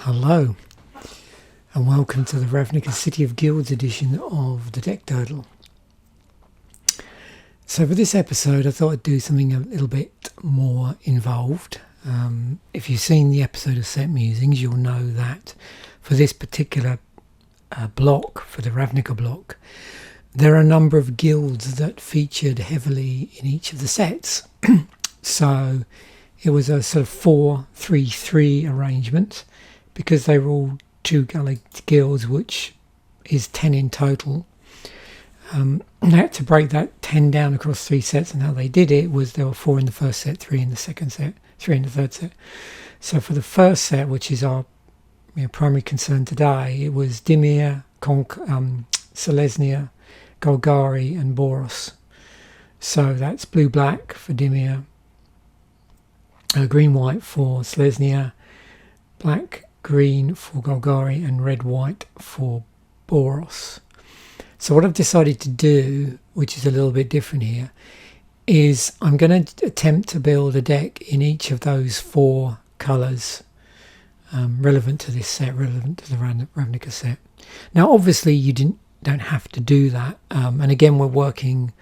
Hello and welcome to the Ravnica City of Guilds edition of the deck Durdle. So for this episode I thought I'd do something a little bit more involved. If you've seen the episode of Set Musings, you'll know that for this particular block, for the Ravnica block, there are a number of guilds that featured heavily in each of the sets. So it was a sort of 4-3-3 arrangement, because they were all two-coloured guilds, which is 10 in total. They had to break that 10 down across 3 sets, and how they did it was there were 4 in the first set, 3 in the second set, 3 in the third set. So for the first set, which is our primary concern today, it was Dimir, Selesnya, Golgari and Boros. So that's blue-black for Dimir, green-white for Selesnya, black-green for Golgari and red-white for Boros. So what I've decided to do, which is a little bit different here, is I'm going to attempt to build a deck in each of those 4 colours relevant to this set, relevant to the Ravnica set. Now obviously you don't have to do that, and again we're working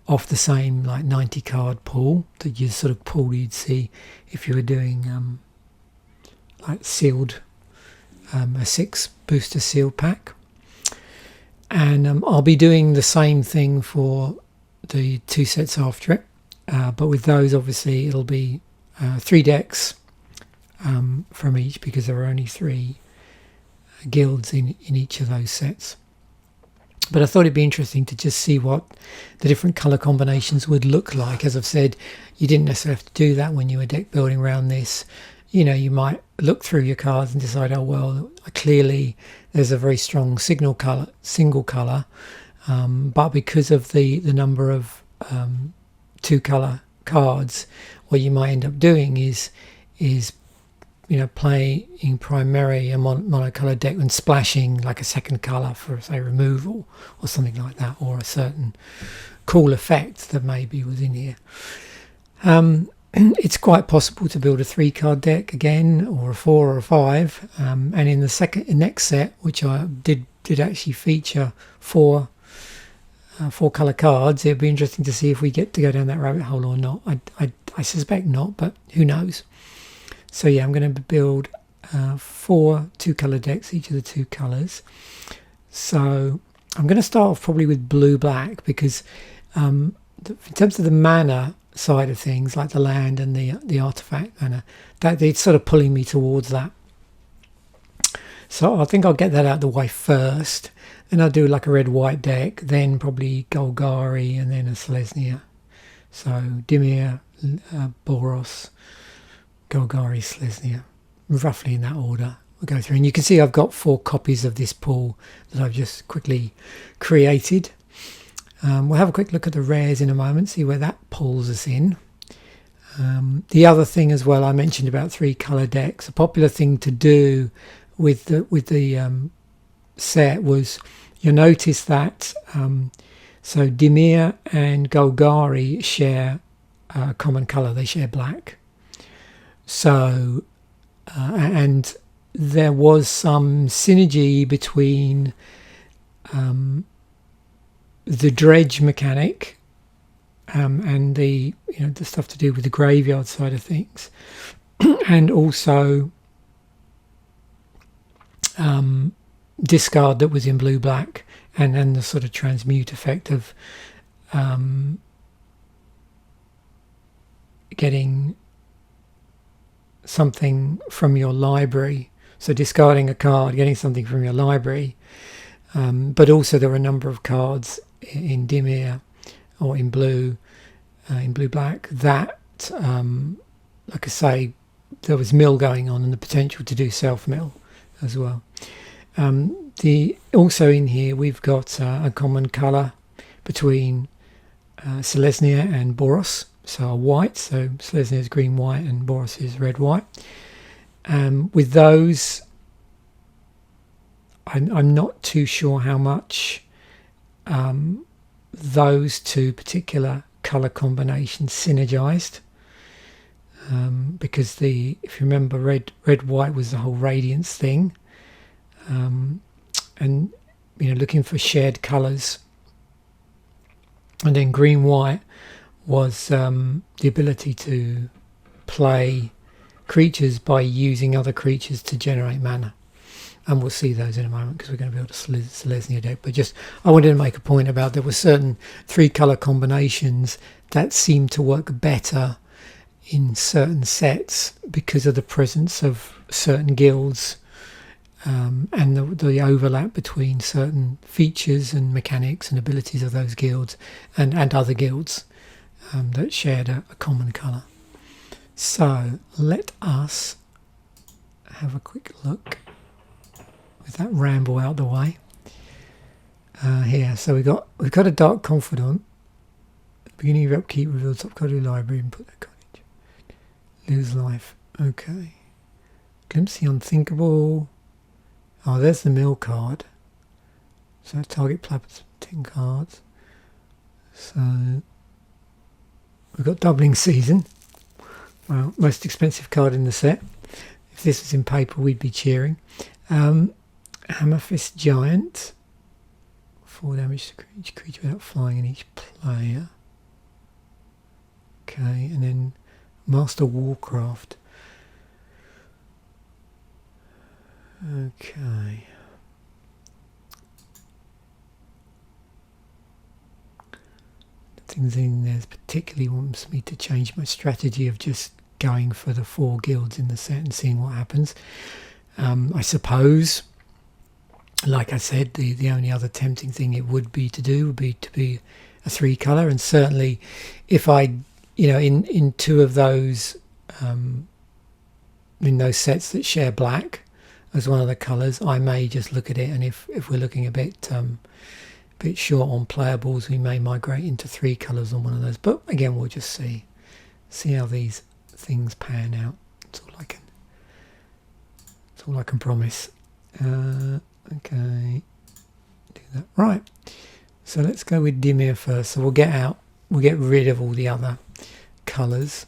off the same like 90 card pool that you sort of pool you'd see if you were doing like sealed, a 6 booster sealed pack. And I'll be doing the same thing for the 2 sets after it, but with those obviously it'll be 3 decks from each, because there are only 3 guilds in each of those sets. But I thought it'd be interesting to just see what the different colour combinations would look like. As I've said, you didn't necessarily have to do that when you were deck building around this. You know, you might look through your cards and decide, oh well, clearly there's a very strong single colour, but because of the number of 2 colour cards, what you might end up doing is playing primarily a monocolor deck and splashing like a second color for, say, removal or something like that, or a certain cool effect that maybe was in here. It's quite possible to build a 3-card deck again, or a 4 or a 5, and in the next set, which I did actually feature 4 color cards, it'd be interesting to see if we get to go down that rabbit hole or not. I suspect not, but who knows. So yeah, I'm going to build 4 2-color decks, each of the 2 colors. So I'm going to start off probably with blue-black, because in terms of the mana side of things, like the land and the artifact mana, that it's sort of pulling me towards that. So I think I'll get that out of the way first. Then I'll do like a red-white deck, then probably Golgari, and then a Selesnya. So Dimir, Boros, Golgari, Selesnya, roughly in that order. We'll go through, and you can see I've got 4 copies of this pool that I've just quickly created. We'll have a quick look at the rares in a moment, see where that pulls us in. The other thing as well, I mentioned about 3 colour decks. A popular thing to do with the set was, you'll notice that so Dimir and Golgari share a common colour. They share black. So and there was some synergy between the dredge mechanic and the stuff to do with the graveyard side of things, and also discard that was in blue-black, and then the sort of transmute effect of getting something from your library. So discarding a card, getting something from your library, but also there were a number of cards in Dimir or in blue-black that, like I say, there was mill going on and the potential to do self-mill as well. Also in here we've got a common colour between Selesnya and Boros, so a white, so Selesnya is green-white and Boros is red-white. With those, I'm not too sure how much those 2 particular colour combinations synergized. because if you remember, red white was the whole radiance thing, and looking for shared colours, and then green white was the ability to play creatures by using other creatures to generate mana. And we'll see those in a moment because we're going to build a Selesnya deck. But just, I wanted to make a point about there were certain 3-colour combinations that seemed to work better in certain sets because of the presence of certain guilds, and the overlap between certain features and mechanics and abilities of those guilds and other guilds that shared a common colour. So let us have a quick look with that ramble out the way. Here, so we've got a Dark Confidant. At the beginning of your upkeep, reveal top card of your library and put that card into. Lose life. Okay. Glimpse the Unthinkable. Oh, there's the mill card. So target player 10 cards. So we've got Doubling Season. Well, most expensive card in the set. If this was in paper, we'd be cheering. Hammerfist Giant. 4 damage to each creature without flying in each player. Okay, and then Master Warcraft. Okay. The things in there particularly wants me to change my strategy of just going for the 4 guilds in the set and seeing what happens. I suppose, like I said, the only other tempting thing it would be to be a 3-colour, and certainly if I, in 2 of those, in those sets that share black as one of the colours, I may just look at it, and if we're looking a bit short on playables, we may migrate into 3 colours on one of those. But again, we'll just see how these things pan out. That's all I can promise. Okay, do that. Right, so let's go with Dimir first. So we'll get rid of all the other colours,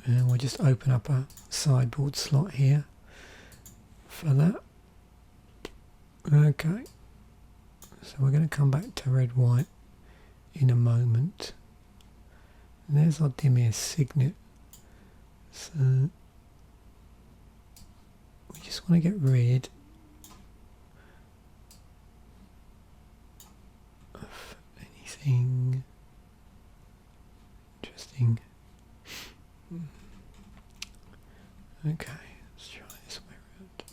and we'll just open up a sideboard slot here for that. Okay, so we're going to come back to red white in a moment. And there's our Dimir signet. So we just want to get rid of anything interesting. Okay, let's try this way around.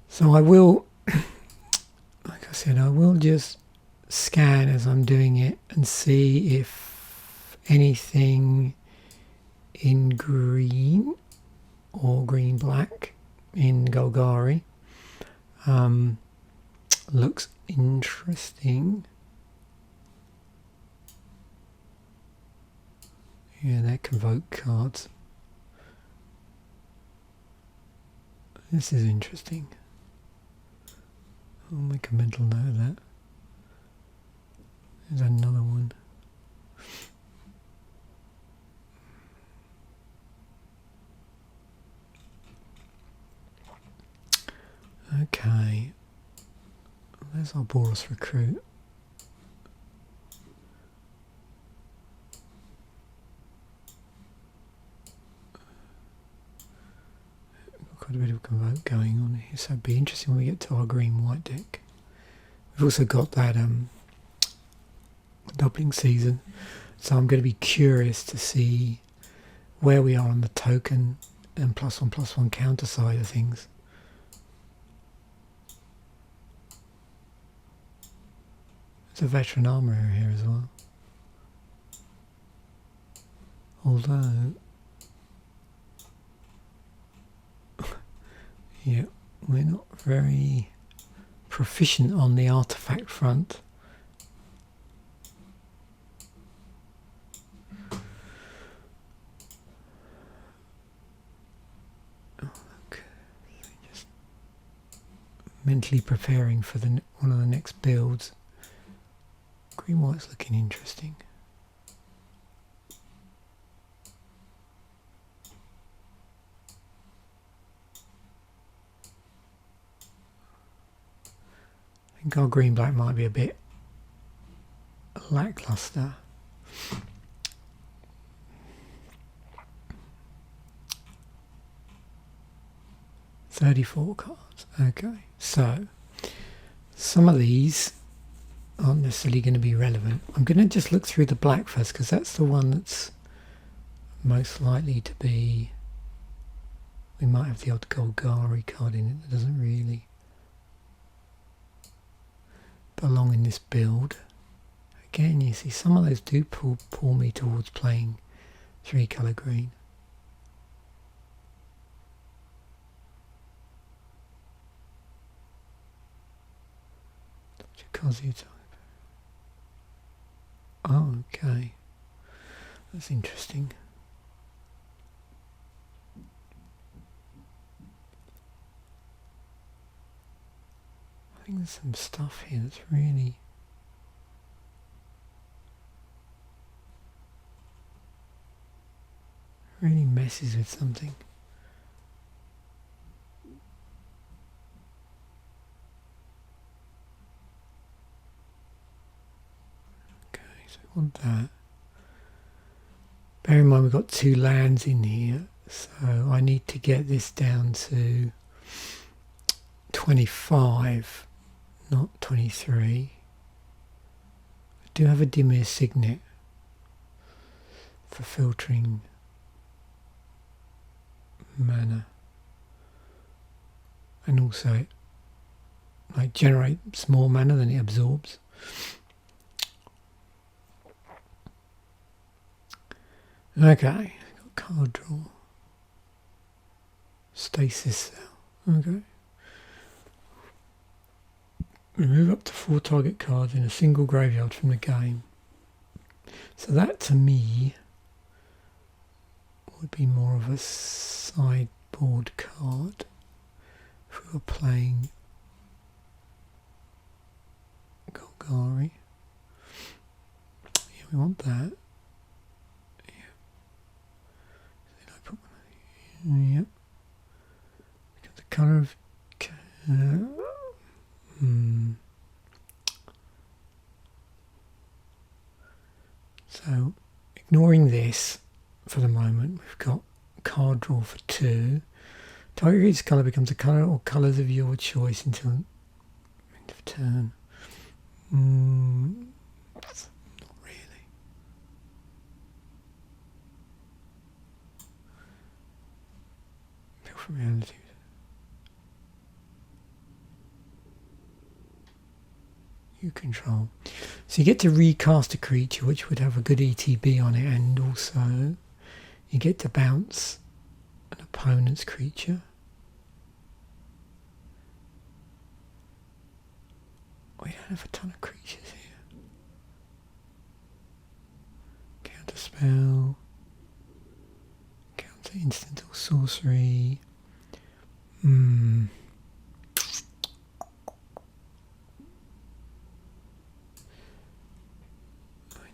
So I will, like I said, I will just scan as I'm doing it and see if anything in green or green black in Golgari looks interesting. Yeah, they're convoke cards. This is interesting. I'll make a mental note of that. There's another one. Okay. There's our Boros recruit. Quite a bit of convoke going on here, so it'd be interesting when we get to our green-white deck. We've also got that Doubling Season, so I'm going to be curious to see where we are on the token and +1/+1 counter side of things. There's a Veteran Armourer here as well, although yeah, we're not very proficient on the artifact front. Okay, just mentally preparing for one of the next builds. Green white's looking interesting. I think our green black might be a bit lackluster. $34 cards. Okay, so some of these aren't necessarily going to be relevant. I'm going to just look through the black first because that's the one that's most likely to be. We might have the odd Golgari card in it that doesn't really belong in this build. Again, you see some of those do pull me towards playing 3-colour green. Type. Oh, okay. That's interesting. I think there's some stuff here that's really messes with something. Okay, so we want that. Bear in mind we've got 2 lands in here, so I need to get this down to 25, not 23. I do have a Dimir Signet for filtering mana, and also it like generates more mana than it absorbs. Okay, got card draw. Stasis cell. Okay. Remove up to 4 target cards in a single graveyard from the game. So that to me would be more of a sideboard card if we were playing Golgari. Yeah, we want that. Yep. Got the colour of So ignoring this for the moment, we've got card draw for 2. Target creature's colour becomes a colour or colours of your choice until end of turn. Not really. Feel from reality. You control. So you get to recast a creature which would have a good ETB on it, and also you get to bounce an opponent's creature. We don't have a ton of creatures here. Counter spell, counter instant or sorcery.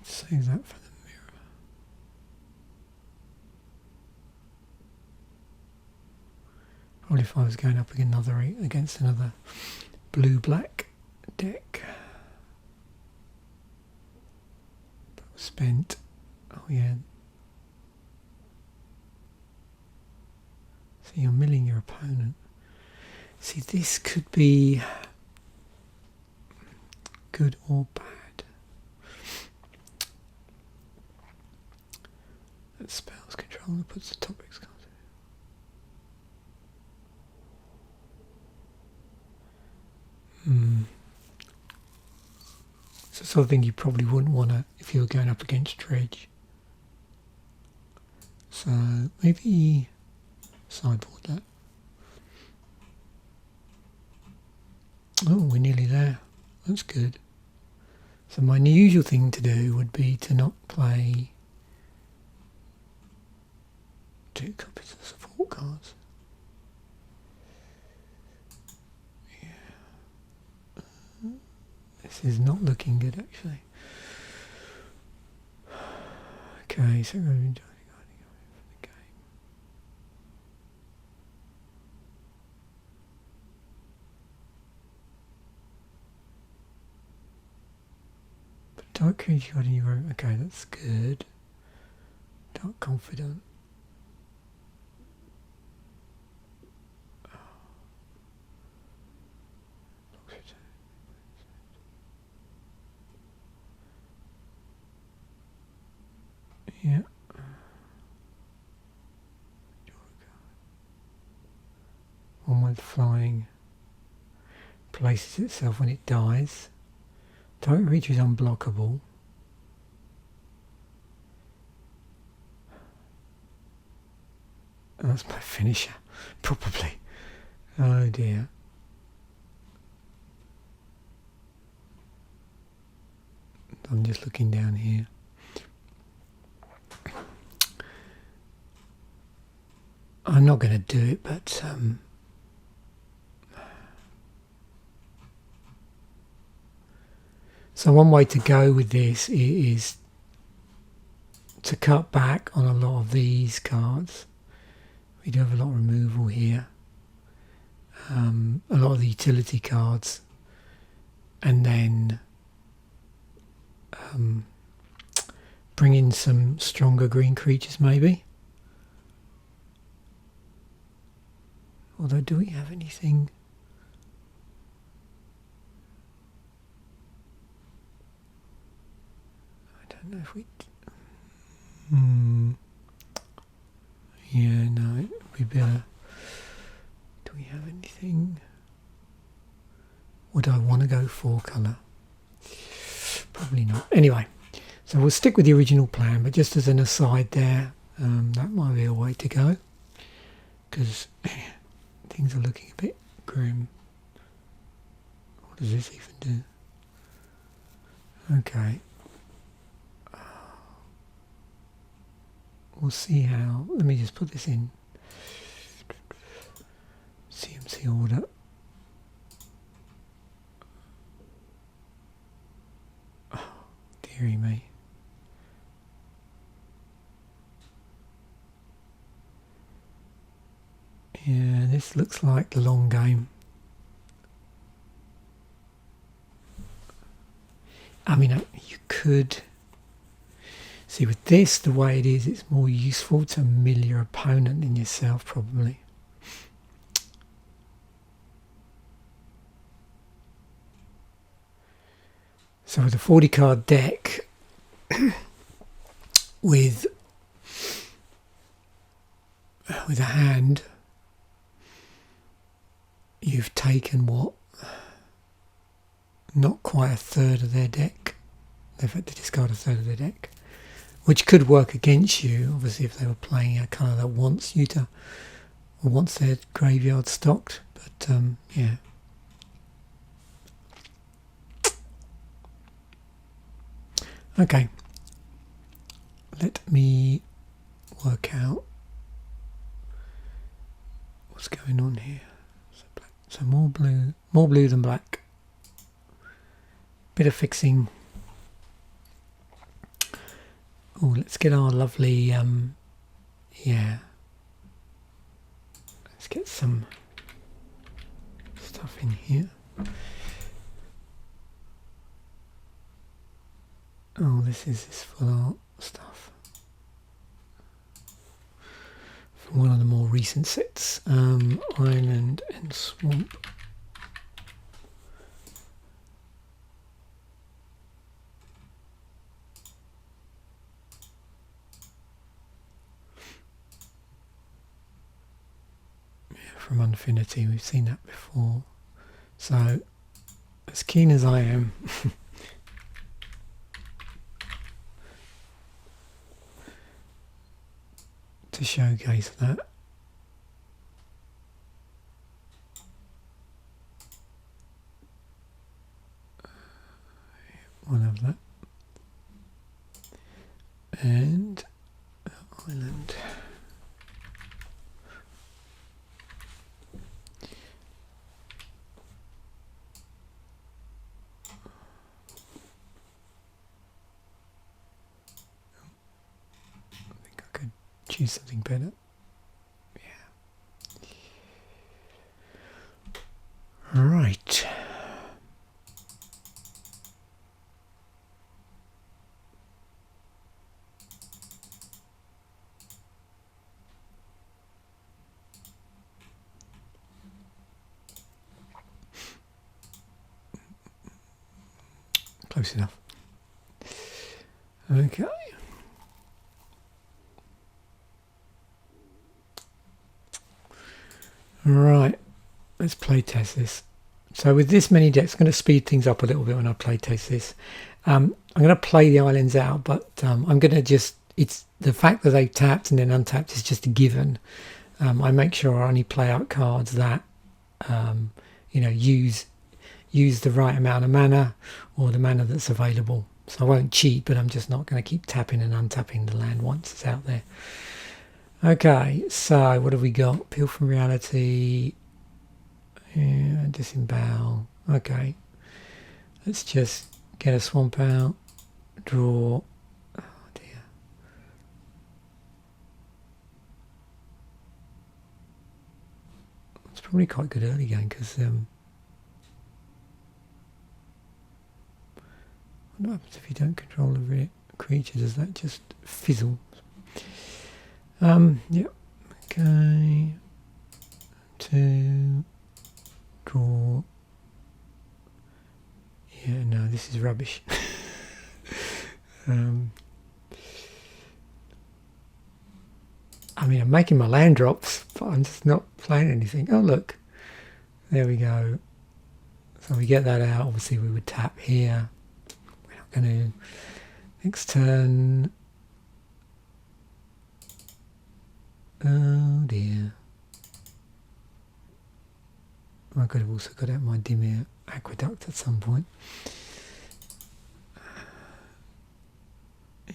Save that for the mirror. Probably if I was going up against another blue-black deck. That was spent. Oh yeah. So you're milling your opponent. See, this could be good or bad. That spells control that puts the topics card. It's the sort of thing you probably wouldn't want to if you were going up against Dredge. So maybe sideboard that. Oh, we're nearly there. That's good. So my usual thing to do would be to not play 2 copies of support cards. Yeah. This is not looking good actually. Okay, so we're going to the game. But dark creature got in your room. Okay, that's good. Dark confident. Yeah. One with flying places itself when it dies. Target creature is unblockable. Oh, that's my finisher, probably. Oh dear. I'm just looking down here. I'm not going to do it, but so one way to go with this is to cut back on a lot of these cards. We do have a lot of removal here. A lot of the utility cards, and then bring in some stronger green creatures maybe. Although, do we have anything? I don't know if we... Yeah, no, we better... Do we have anything? Would I want to go 4-colour? Probably not. Anyway, so we'll stick with the original plan, but just as an aside there, that might be a way to go, because things are looking a bit grim. What does this even do? Okay. We'll see how... Let me just put this in CMC order. Oh, dearie me. Yeah, this looks like the long game. I mean, you could... See, with this, the way it is, it's more useful to mill your opponent than yourself, probably. So with a 40-card deck, with a hand, you've taken what? Not quite a third of their deck. They've had to discard a third of their deck, which could work against you, obviously, if they were playing a colour that wants you to, or wants their graveyard stocked. But yeah. Okay. Let me work out what's going on here. So more blue than black. Bit of fixing. Oh, let's get our lovely, yeah. Let's get some stuff in here. Oh, this is this full art stuff. From one of the more recent sets, Island and Swamp. From Infinity, we've seen that before. So, as keen as I am to showcase that, one of that, and Island. choose something better. Yeah. Right. Close enough. Okay. Right, let's play test this. So with this many decks, I'm going to speed things up a little bit when I play test this. I'm going to play the islands out, but I'm going to just, it's the fact that they tapped and then untapped is just a given. I make sure I only play out cards that, you know, use the right amount of mana or the mana that's available. So I won't cheat, but I'm just not going to keep tapping and untapping the land once it's out there. Okay, so what have we got? Appeal from reality. Yeah, disembowel. Okay, let's just get a swamp out. Draw. Oh dear. It's probably quite good early game because what happens if you don't control the creature? Does that just fizzle? Yep. Okay. 2. Draw. Yeah, no, this is rubbish. I mean, I'm making my land drops, but I'm just not playing anything. Oh, look. There we go. So we get that out. Obviously, we would tap here. We're not going to... Next turn... Oh dear. I could have also got out my Dimir Aqueduct at some point.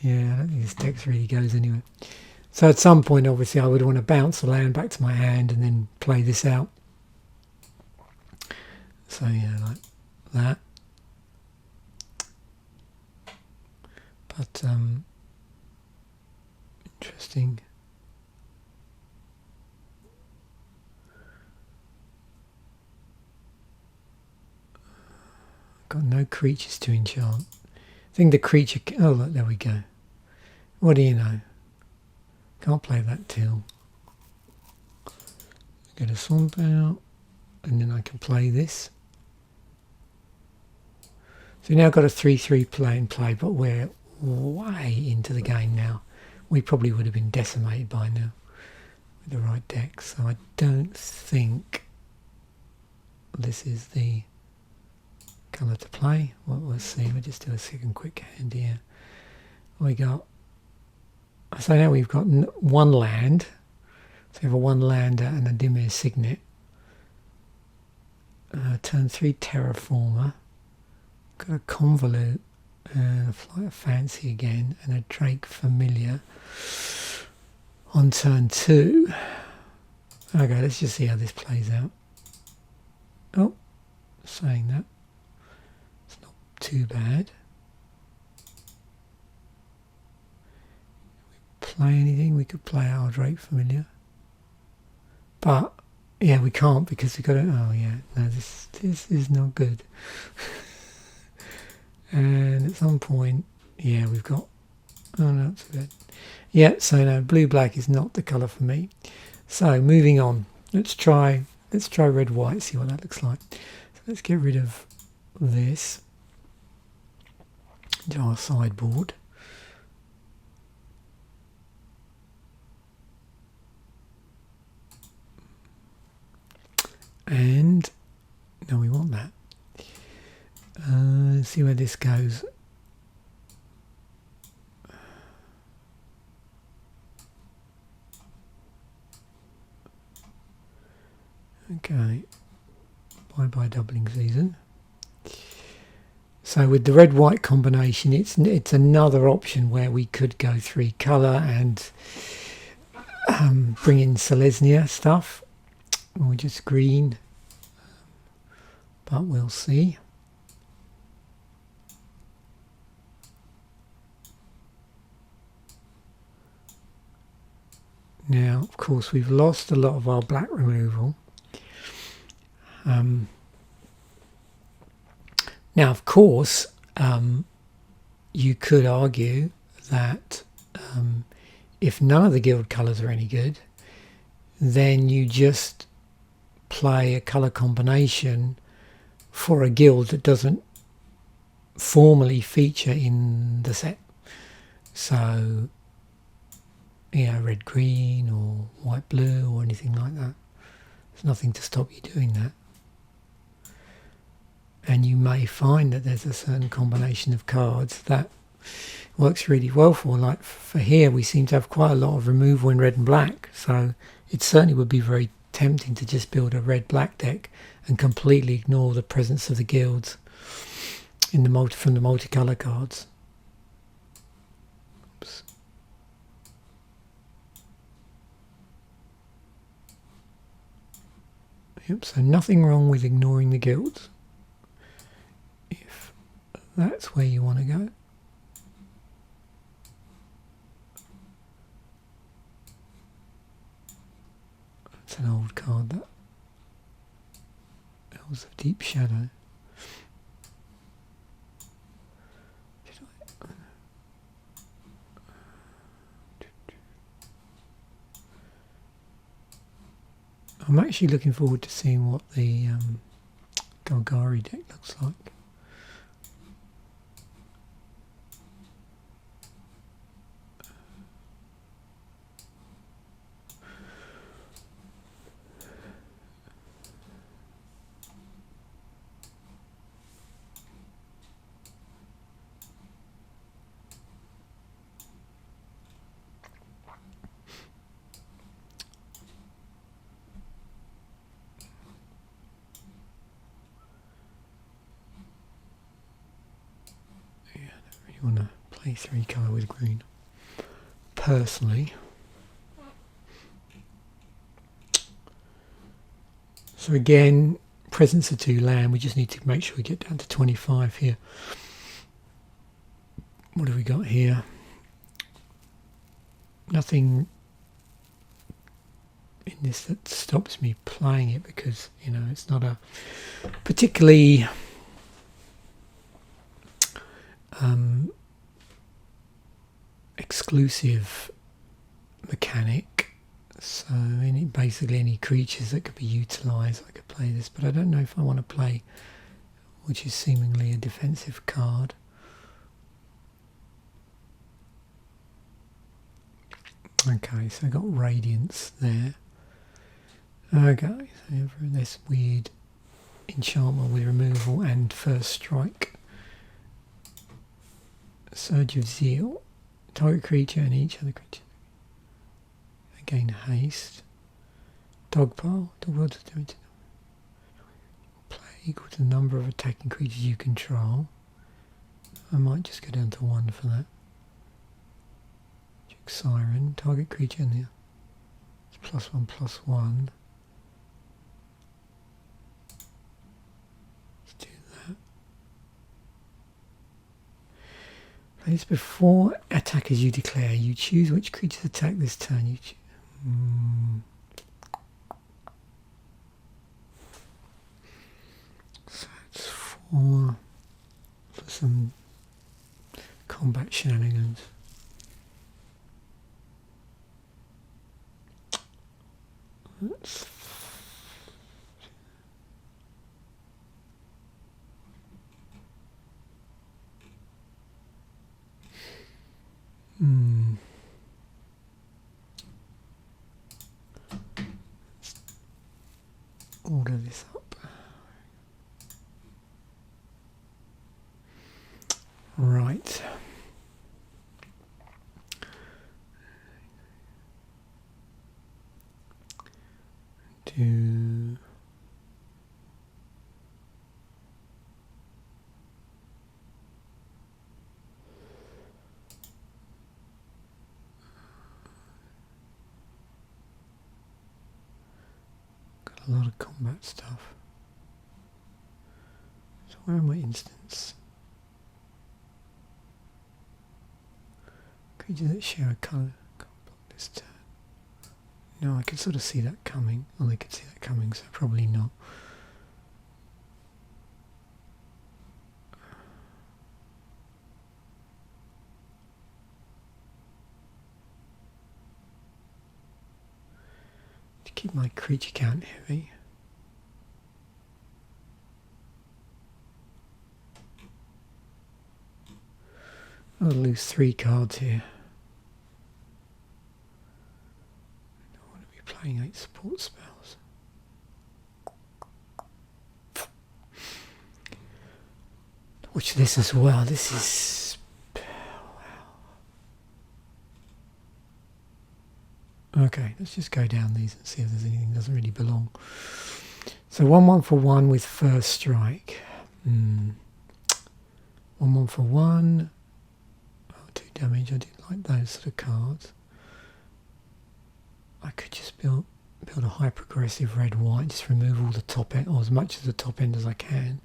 Yeah, I don't think this deck really goes anywhere. So at some point, obviously, I would want to bounce the land back to my hand and then play this out. So yeah, like that. But interesting. Got no creatures to enchant. I think the creature... Oh, look, there we go. What do you know? Can't play that till... Get a swamp out. And then I can play this. So now I've got a 3-3 play and play, but we're way into the game now. We probably would have been decimated by now with the right deck. So I don't think this is the colour to play. Well, let's see. We'll just do a second quick hand here. We got... So now we've got one land. So we have a one lander and a Dimir Signet. Turn 3 Terraformer. Got a Convolute and a Flight of Fancy again and a Drake Familiar on turn 2. Okay, let's just see how this plays out. Oh, saying that. It's not too bad. Play anything? We could play our Drake Familiar. But yeah, we can't because we got to... Oh yeah, no, this is not good. And at some point, yeah, we've got... Oh no, that's good. Yeah, so no, blue-black is not the colour for me. So moving on, let's try red-white, see what that looks like. So let's get rid of this into our sideboard. And no, we want that. Let's see where this goes. Okay, bye doubling season. So with the red-white combination, it's another option where we could go 3 colour and bring in Selesnya stuff, or just green, but we'll see. Now, of course, we've lost a lot of our black removal. Now, of course, you could argue that if none of the guild colours are any good, then you just play a colour combination for a guild that doesn't formally feature in the set. So, you know, red green or white blue or anything like that. There's nothing to stop you doing that. And you may find that there's a certain combination of cards that works really well for. Like for here, we seem to have quite a lot of removal in red and black, so it certainly would be very tempting to just build a red-black deck and completely ignore the presence of the guilds in the from the multicolour cards. Oops. Yep, so nothing wrong with ignoring the guilds if that's where you want to go. That's an old card, that. Elves of Deep Shadow. I'm actually looking forward to seeing what the Golgari deck looks like. I want to play 3 colour with green personally. So again, presence of 2 land, we just need to make sure we get down to 25 here. What have we got here? Nothing in this that stops me playing it, because, you know, it's not a particularly exclusive mechanic. So basically any creatures that could be utilised, I could play this, but I don't know if I want to play, which is seemingly a defensive card. Okay, so I got Radiance there. Okay, so this weird enchantment with removal and first strike. Surge of Zeal. Target creature and each other creature. Again, haste. Dogpile. Dogpile does damage. Play equal to the number of attacking creatures you control. I might just go down to 1 for that. Check Siren. Target creature in there. It's +1/+1. Place before attackers you declare. You choose which creatures attack this turn. You So it's for some combat shenanigans. That's order this up. Right. Do a lot of combat stuff. So where are my instants? Creatures that share a colour can't block this turn. No, I can sort of see that coming. Well, they can see that coming, so probably not. To keep my creature count heavy. I'll lose 3 cards here. I don't want to be playing 8 support spells. Watch this as well. This is... wow. Okay, let's just go down these and see if there's anything that doesn't really belong. So 1/1 for 1 with first strike. 1/1 for 1. 2 damage. I didn't like those sort of cards. I could just build a high progressive red-white, just remove all the top end, or as much of the top end as I can.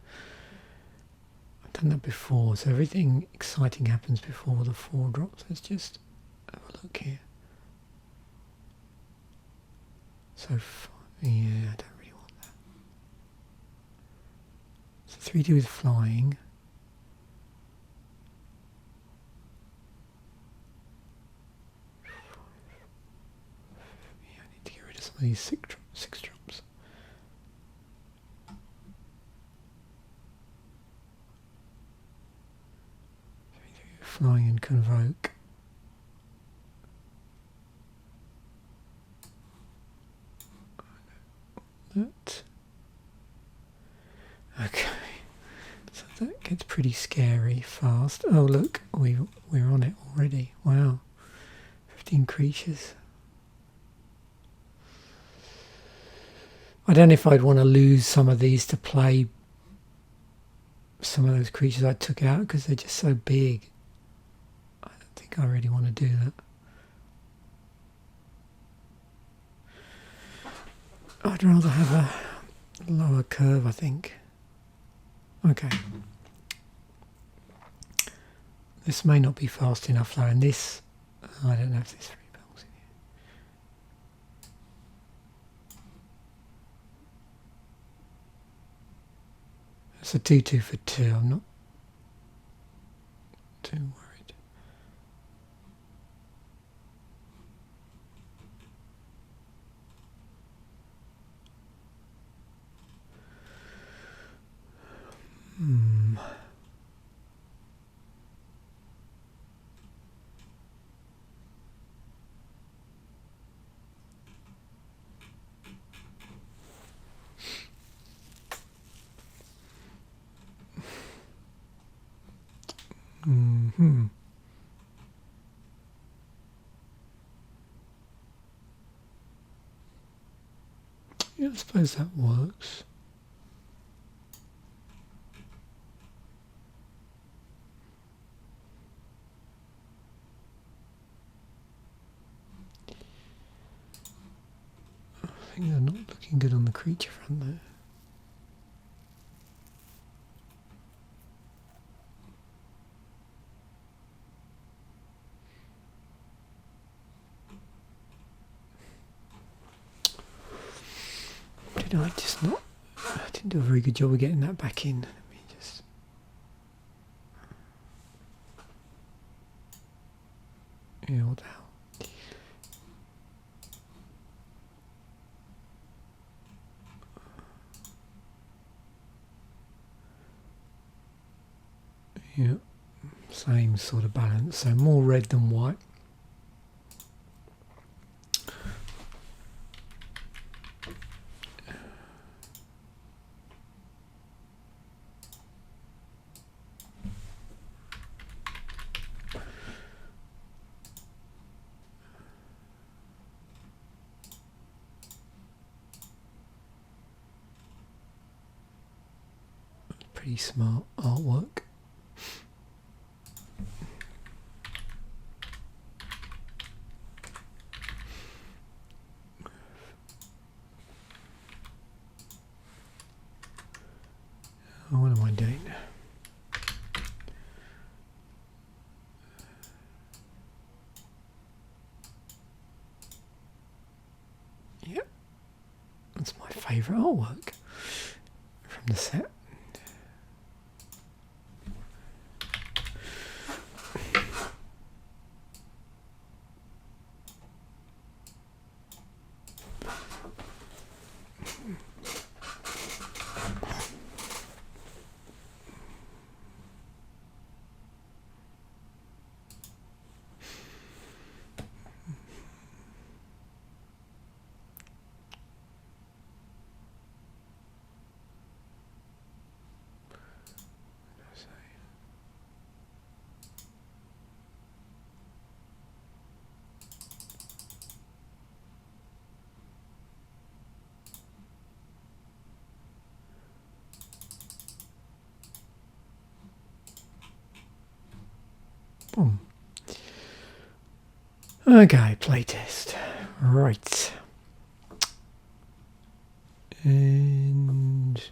I've done that before, so everything exciting happens before the 4 drops. Let's just have a look here. So, yeah, I don't really want that. So 3-2 with flying. Some of these 6 drops. Flying and convoke. That. Okay. So that gets pretty scary fast. Oh look, we're on it already. Wow. 15 creatures. I don't know if I'd want to lose some of these to play some of those creatures I took out because they're just so big. I don't think I really want to do that. I'd rather have a lower curve, I think. Okay. This may not be fast enough though, and this, I don't know if this rebels in here. It's a 2/2 for 2, I'm not too worried. Yeah, I suppose that works. I think they're not looking good on the creature front though. Did I just not? I didn't do a very good job of getting that back in. Let me just. Yeah, what the hell? Yeah, same sort of balance. So more red than white. Pretty smart artwork. Oh, what am I doing? Yep, that's my favourite artwork from the set. Boom. Okay, playtest. Right. And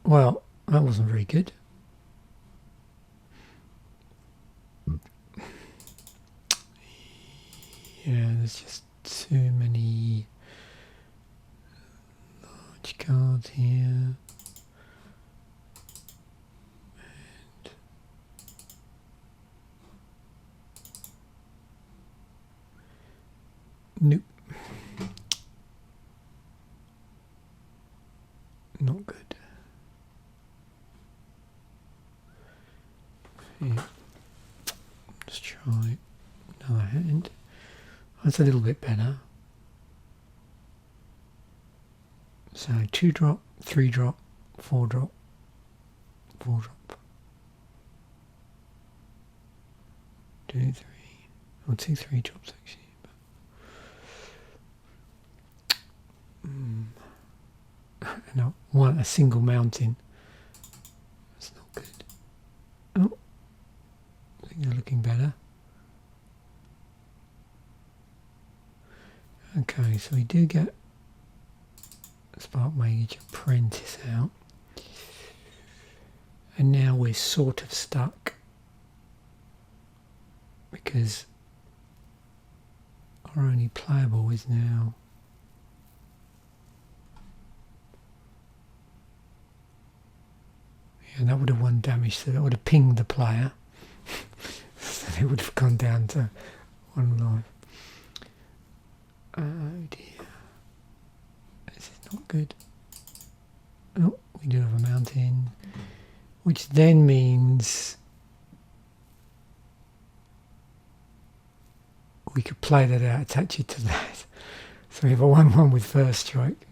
well, that wasn't very good. Yeah, there's just too many large cards here. Nope. Not good. Yeah. Let's try another hand. That's a little bit better. So 2 drop, 3 drop, 4 drop, 4 drop. 2, 3. Or 2, 3 drops actually. No, one a single mountain. That's not good. Oh, I think they're looking better. Okay, so we do get Spark Mage Apprentice out, and now we're sort of stuck because our only playable is now and that would have won damage, so that would have pinged the player. So they would have gone down to 1 life. Oh dear. This is not good. Oh, we do have a mountain, which then means we could play that out, attach it to that. So we have a 1-1 with first strike.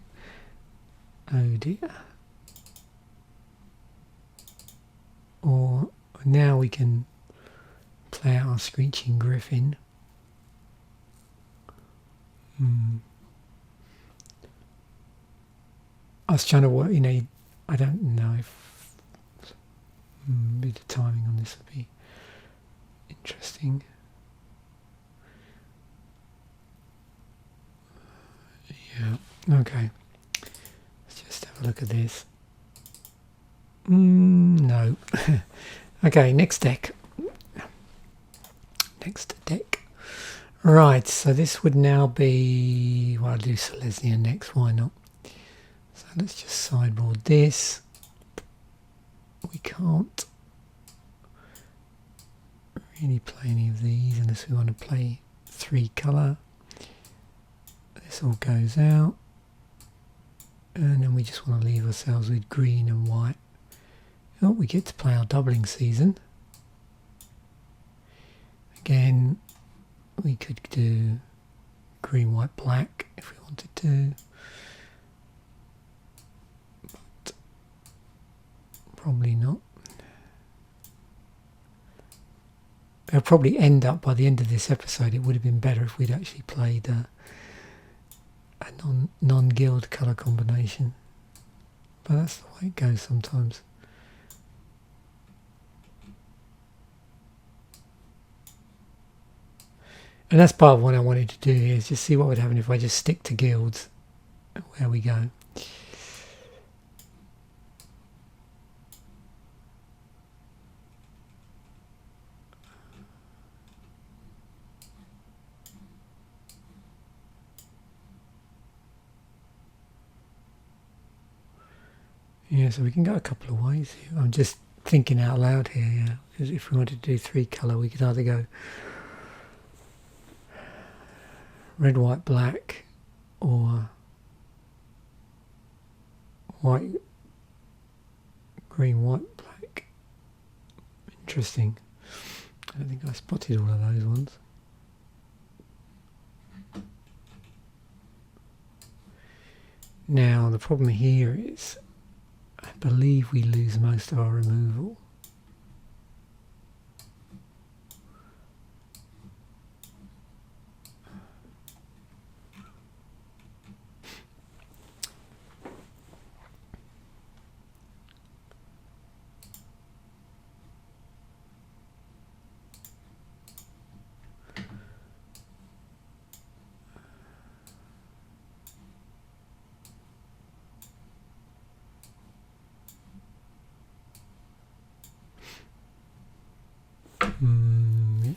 Oh dear. Or now we can play out our Screeching Griffin. I was trying to work, I don't know if a bit of timing on this would be interesting. Yeah, okay. Let's just have a look at this. No. Okay, next deck. Next deck. Right, so this would now be... Well, I'll do Selesnya next, why not? So let's just sideboard this. We can't really play any of these unless we want to play 3 colour. This all goes out. And then we just want to leave ourselves with green and white. Oh, we get to play our doubling season. Again, we could do green, white, black if we wanted to. But probably not. It'll probably end up, by the end of this episode, it would have been better if we'd actually played a non-guild colour combination. But that's the way it goes sometimes. And that's part of what I wanted to do here, is just see what would happen if I just stick to guilds. Where we go. Yeah, so we can go a couple of ways here. I'm just thinking out loud here, yeah. Because if we wanted to do 3 colour, we could either go red, white, black, or white, green, white, black. Interesting. I don't think I spotted all of those ones. Now the problem here is I believe we lose most of our removal. Yeah.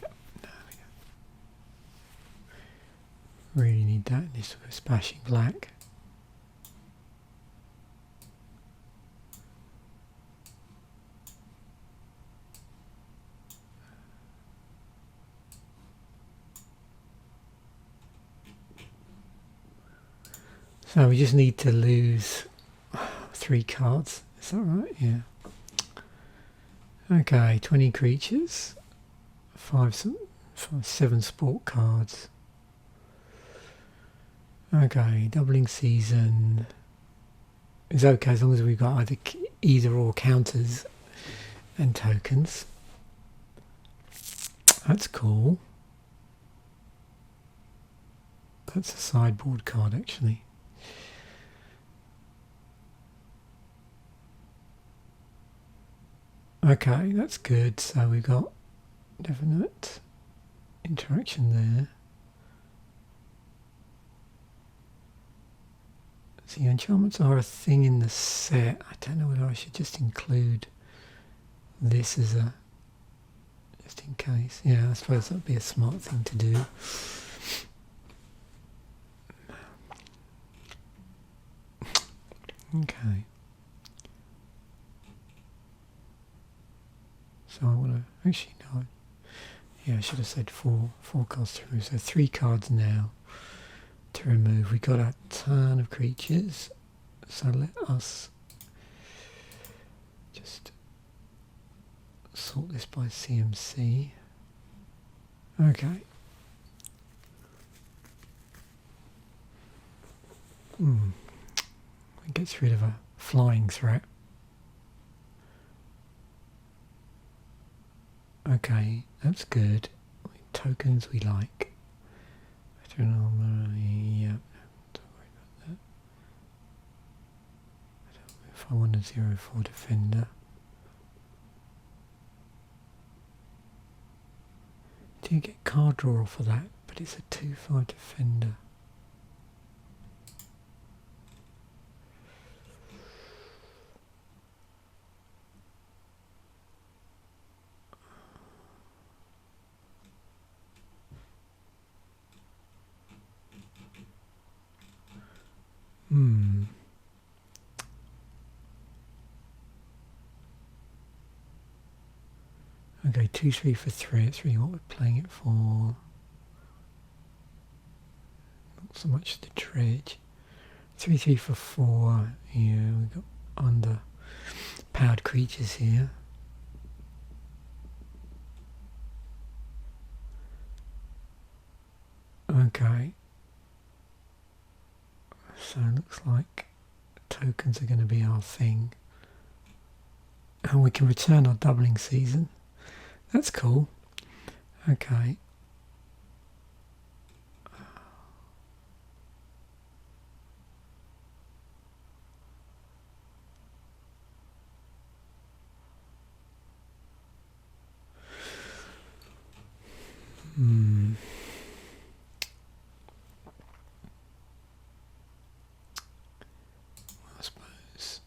Really need that. This sort of splashing black. So we just need to lose 3 cards. Is that right? Yeah. Okay, 20 creatures, 7 sport cards. Okay, doubling season is okay as long as we've got either or counters and tokens. That's cool. That's a sideboard card actually. Okay, that's good. So we've got definite interaction there. See, enchantments are a thing in the set. I don't know whether I should just include this as a, just in case. Yeah, I suppose that'd be a smart thing to do. Okay. So I want to, actually no, yeah, I should have said 4 cards to remove. So 3 cards now to remove. We got a ton of creatures, so let us just sort this by CMC. Okay. It gets rid of a flying threat. Okay, that's good. Tokens we like. Veteran armor, yeah, don't worry about that. I don't know if I want a 0/4 defender. Do you get card draw for that? But it's a 2/5 defender. Okay, 2/3 for 3. That's really what we're playing it for. Not so much the dredge. 3/3 for 4. Yeah, we've got under powered creatures here. Okay. So it looks like tokens are going to be our thing. And we can return our doubling season. That's cool. Okay. I suppose.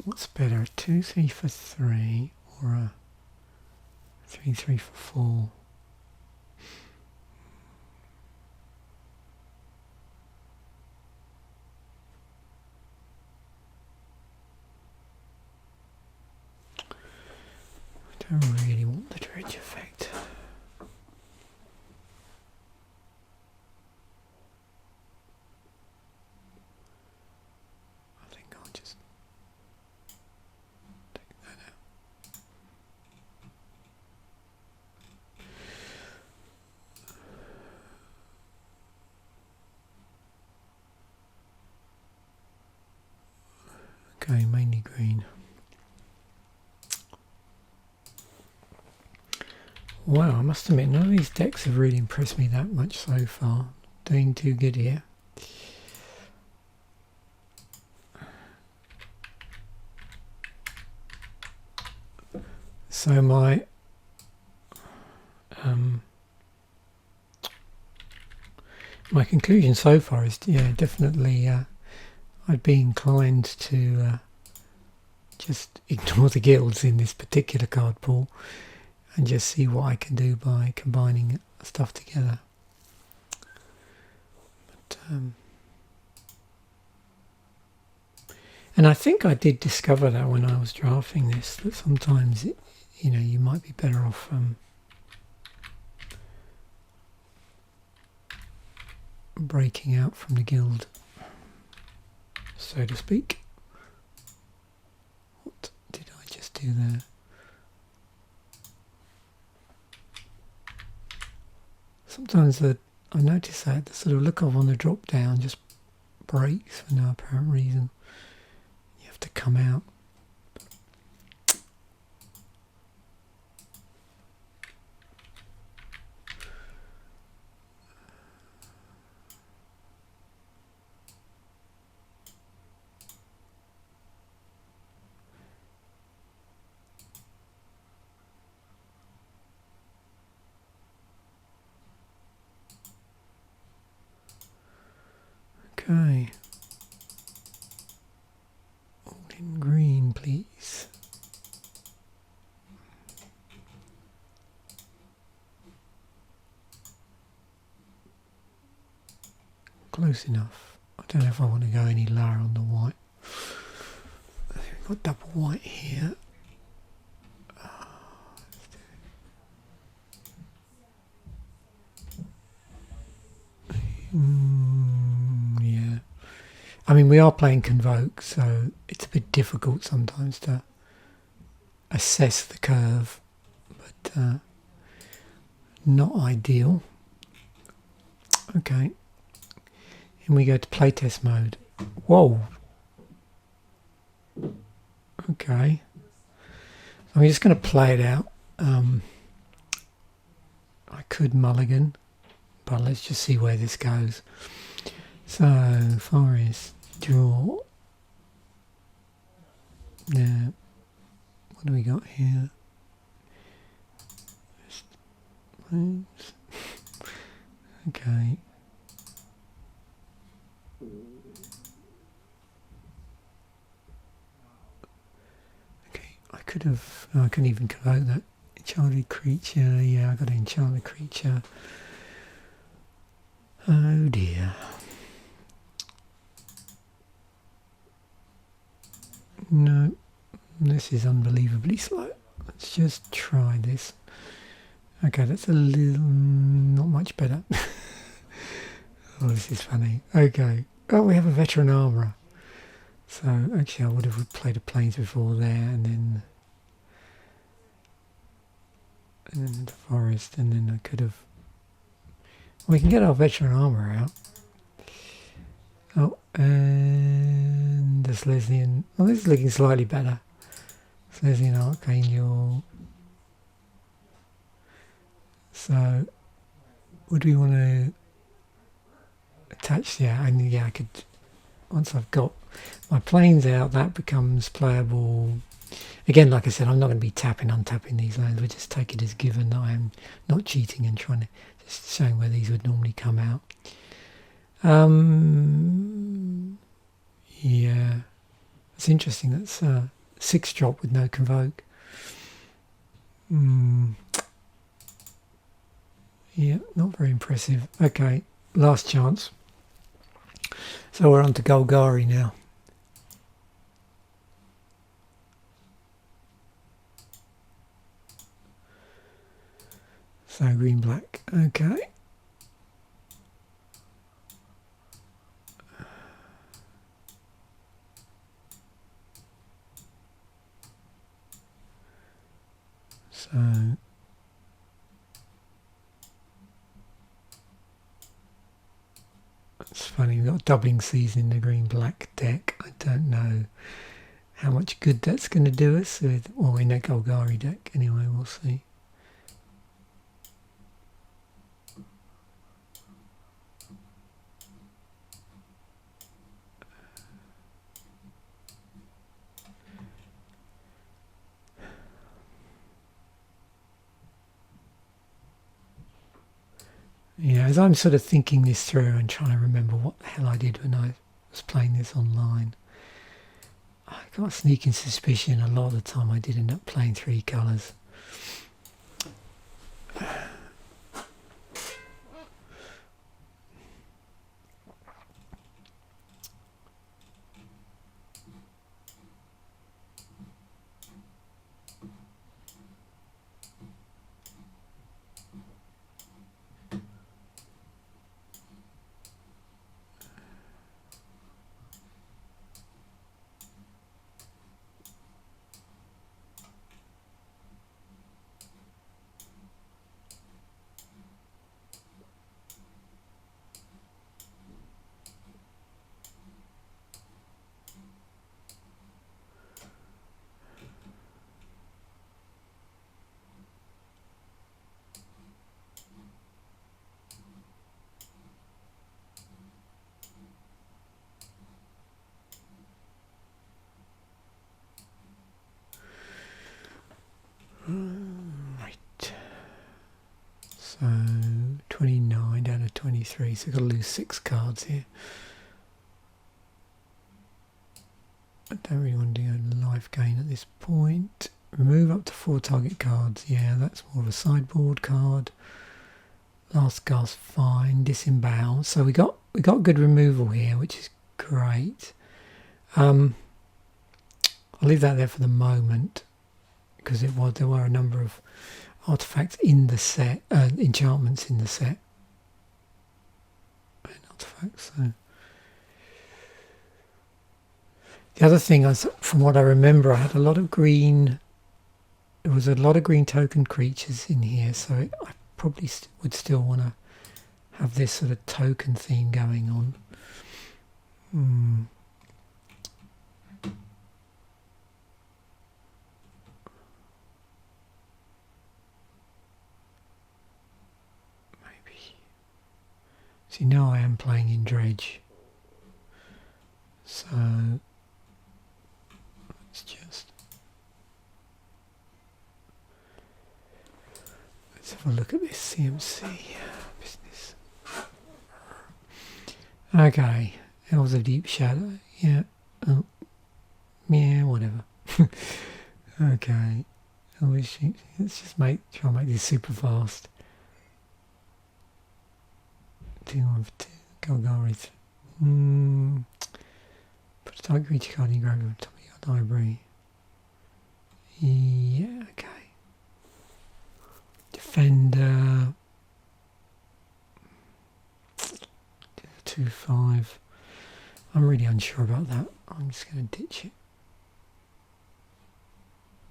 What's better, a 2-3 for 3 or a 3-3 for 4? I don't really want the dredge effect. I think I'll just take that out. Okay, mainly green. Wow, I must admit, none of these decks have really impressed me that much so far. Doing too good here. So my conclusion so far is, yeah, definitely I'd be inclined to just ignore the guilds in this particular card pool and just see what I can do by combining stuff together. But, and I think I did discover that when I was drafting this, that sometimes you might be better off breaking out from the guild, so to speak. What did I just do there? Sometimes I notice that the sort of look of on the drop down just breaks for no apparent reason. You have to come out. Okay. All in green, please. Close enough. I don't know if I want to go any lower on the white. I think we've got double white here. Yeah. I mean, we are playing Convoke, so it's a bit difficult sometimes to assess the curve, but not ideal. Okay. And we go to playtest mode. Whoa. Okay. I'm just going to play it out. I could mulligan, but let's just see where this goes. So, forest, draw. Now, what do we got here? Okay. I could have, I couldn't even convoke that enchanted creature. Yeah, I got an enchanted creature. Oh dear. No, this is unbelievably slow. Let's just try this. Okay, that's a little, not much better. Oh, this is funny. Okay. Oh, we have a veteran armourer. So actually I would have played a plains before there and then the forest, and then I could have, we can get our veteran armourer out. Oh, and the Slesian, well, this is looking slightly better. Slesian Archangel. So would we want to attach, yeah, and yeah, I could, once I've got my planes out, that becomes playable. Again, like I said, I'm not going to be untapping these lands. We'll just take it as given that I'm not cheating and trying to, just showing where these would normally come out. Yeah. It's interesting. That's 6 drop with no convoke. Yeah, not very impressive. Okay, last chance. So we're on to Golgari now. So green black. Okay. So it's funny, we've got doubling season in the green black deck. I don't know how much good that's going to do us with, or in that Golgari deck. Anyway, we'll see. Yeah, as I'm sort of thinking this through and trying to remember what the hell I did when I was playing this online, I got a sneaking suspicion a lot of the time I did end up playing 3 colours. Right. So 29 down to 23, so I've got to lose 6 cards here. I don't really want to do a life gain at this point. Remove up to 4 target cards. Yeah, that's more of a sideboard card. Last gasp, fine. Disembowel. So we got good removal here, which is great. I'll leave that there for the moment because there were a number of artifacts in the set, enchantments in the set. And artifacts. So. The other thing, from what I remember, I had a lot of green. There was a lot of green token creatures in here, so I probably would still want to have this sort of token theme going on. Maybe. See, now I am playing in Dredge. So let's have a look at this CMC business. Okay, Elves of Deep Shadow. Yeah. Oh. Yeah, whatever. Okay. Let's just try and make this super fast. 2 1 for 2. Golgari. Put a target creature card in your graveyard on top of your library. Yeah, okay. Defender. 2/5. I'm really unsure about that. I'm just going to ditch it.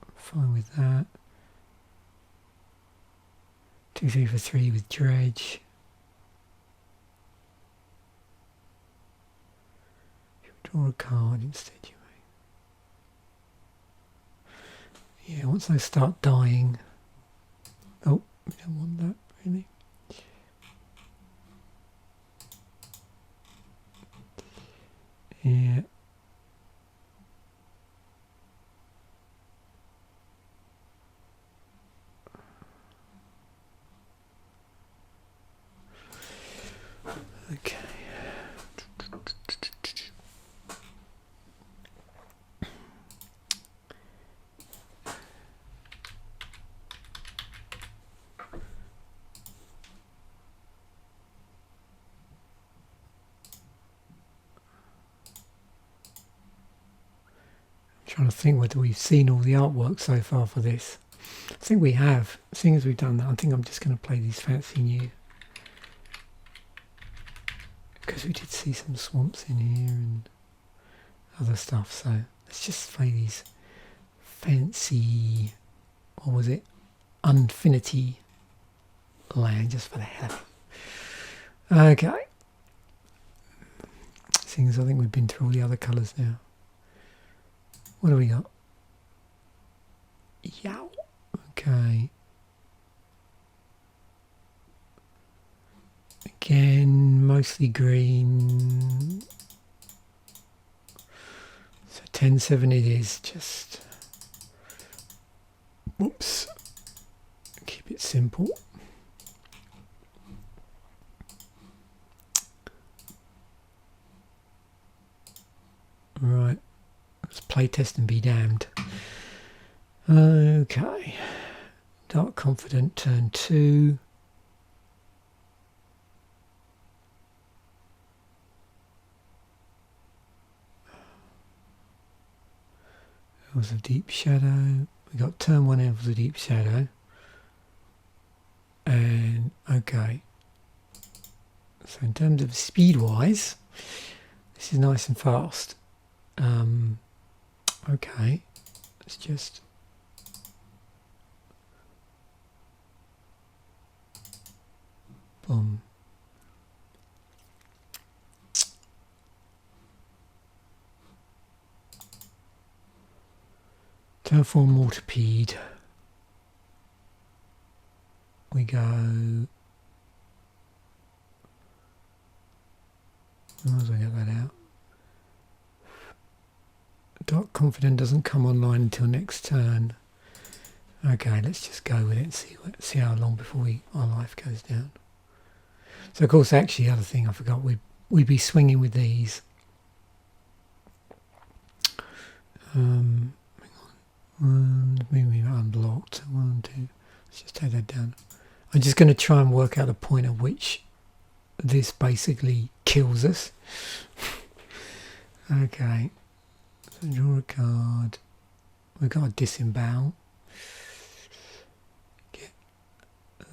I'm fine with that. 2/3 for 3 with Dredge. Draw a card instead, you may. Yeah, once I start dying. Oh, we don't want that, really. Yeah. Okay. Trying to think whether we've seen all the artwork so far for this. I think we have. Seeing as we've done that, I think I'm just going to play these fancy new, because we did see some swamps in here and other stuff. So let's just play these fancy, what was it, Infinity Land, just for the hell of it. Okay. Seeing as I think we've been through all the other colours now. What do we got? Yow. Okay. Again, mostly green. So 10-7 it is. Just, whoops. Keep it simple. Right. Let's play test and be damned. Okay. Dark Confident, turn 2. Elves of Deep Shadow. We got turn 1 Elves of Deep Shadow. And okay. So in terms of speed wise, this is nice and fast. Okay. Let's just boom. Turn 4 Mortarpede. We go. Might as well get that out. Dark Confident doesn't come online until next turn. Okay, let's just go with it and see how long before our life goes down. So of course, actually, the other thing I forgot, we'd be swinging with these. Hang on, maybe unblocked. 1, 2. Let's just take that down. I'm just going to try and work out a point at which this basically kills us. Okay. So draw a card. We've got a disembowel. Get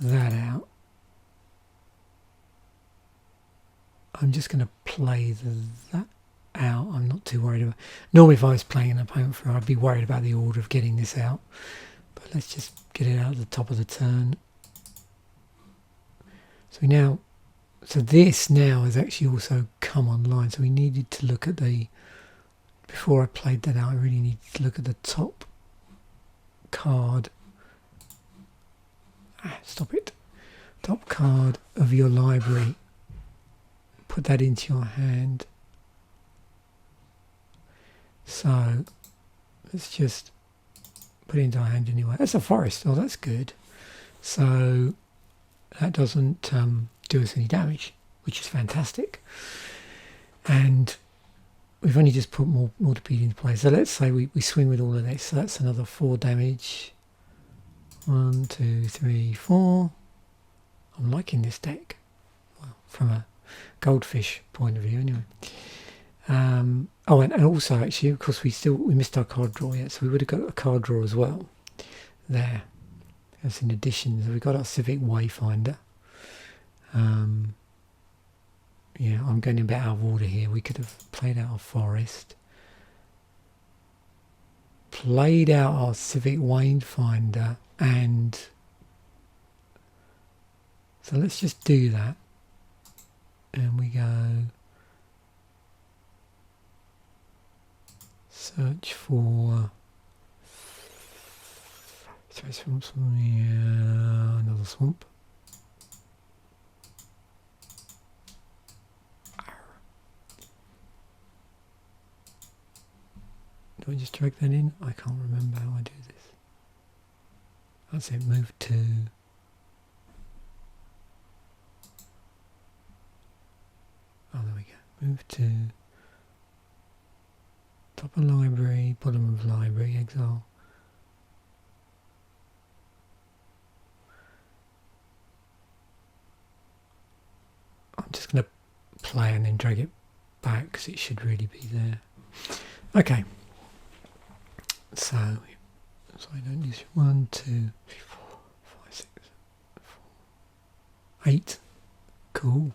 that out. I'm just going to play that out. I'm not too worried about. Normally, if I was playing an opponent for, I'd be worried about the order of getting this out. But let's just get it out at the top of the turn. So this now has actually also come online. So we needed to look at the. Before I played that out, I really needed to look at the top card. Stop it. Top card of your library. Put that into your hand. So let's just put it into our hand anyway. That's a forest. Oh, that's good. So that doesn't do us any damage, which is fantastic. And we've only just put more Mortarpede into play. So let's say we swing with all of this. So that's another 4 damage. 1, 2, 3, 4. I'm liking this deck. Well, from a goldfish point of view anyway. Oh, and also actually, of course, we missed our card draw yet, so we would have got a card draw as well. There. That's in addition. So we've got our Civic Wayfinder. Yeah, I'm going a bit out of order here. We could have played out our forest. Played out our Civic Wayfinder, and so let's just do that. And we go search for another swamp. Do I just drag that in? I can't remember how I do this. That's it, move to. Oh, there we go. Move to top of library, bottom of library, exile. I'm just going to play and then drag it back because it should really be there. Okay. So I don't use 1, 2, 3, 4, 5, 6, 4, 8. Cool.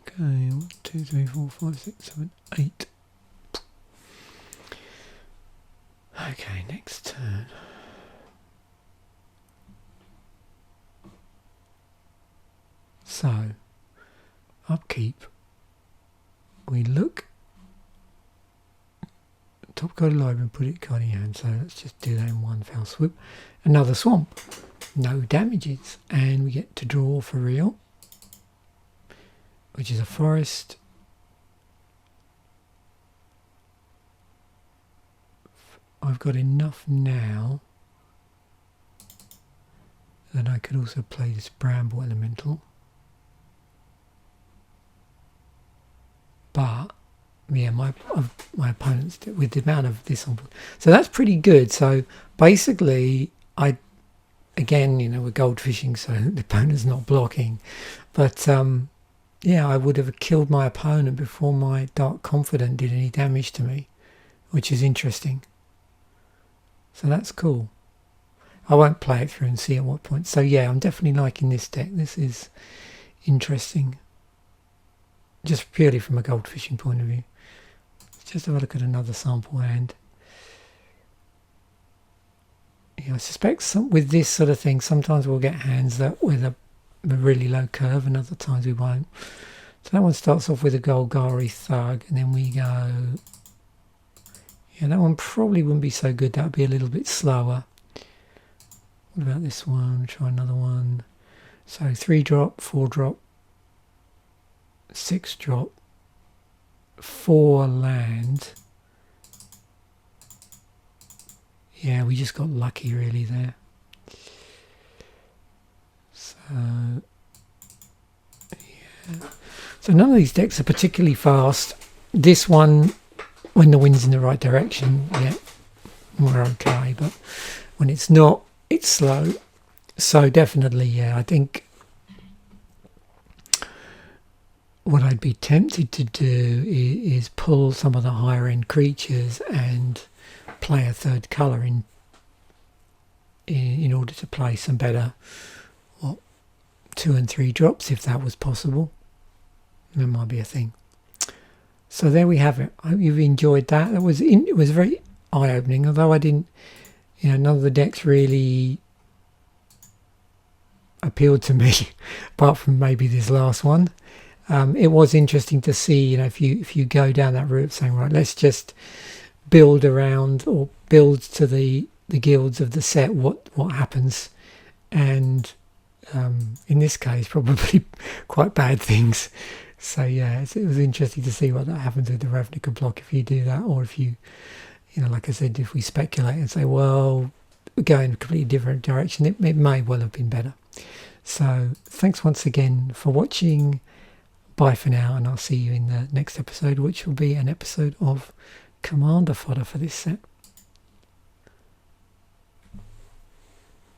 Okay, 1, 2, 3, 4, 5, 6, 7, 8. Okay, next turn. So, upkeep. We look top card of the library and put it card in your hand. So let's just do that in one fell swoop. Another swamp. No damages. And we get to draw for real, which is a forest. I've got enough now that I could also play this bramble elemental. But yeah, my opponents with the amount of this on, so that's pretty good. So basically, again, we're gold fishing, so the opponent's not blocking. But yeah, I would have killed my opponent before my Dark Confidant did any damage to me, which is interesting. So that's cool. I won't play it through and see at what point. So yeah, I'm definitely liking this deck. This is interesting. Just purely from a gold fishing point of view. Let's just have a look at another sample hand. Yeah, I suspect with this sort of thing, sometimes we'll get hands that with a really low curve, and other times we won't. So that one starts off with a Golgari Thug, and then we go. Yeah, that one probably wouldn't be so good. That would be a little bit slower. What about this one? Try another one. So 3-drop, 4-drop. 6-drop, 4 land. Yeah, we just got lucky really there. So yeah. So none of these decks are particularly fast. This one, when the wind's in the right direction, yeah, we're okay. But when it's not, it's slow. So definitely, yeah, I think what I'd be tempted to do is pull some of the higher end creatures and play a third colour in order to play some better 2 and 3 drops, if that was possible. That might be a thing. So there we have it. I hope you've enjoyed that. It was very eye-opening, although I didn't, none of the decks really appealed to me apart from maybe this last one. It was interesting to see, if you go down that route, saying, right, let's just build around or build to the guilds of the set, what happens, and in this case, probably quite bad things. So yeah, it was interesting to see what that happens with the Ravnica block if you do that, or if you, like I said, if we speculate and say, well, we're going a completely different direction, it may well have been better. So thanks once again for watching. Bye for now, and I'll see you in the next episode, which will be an episode of Commander Fodder for this set.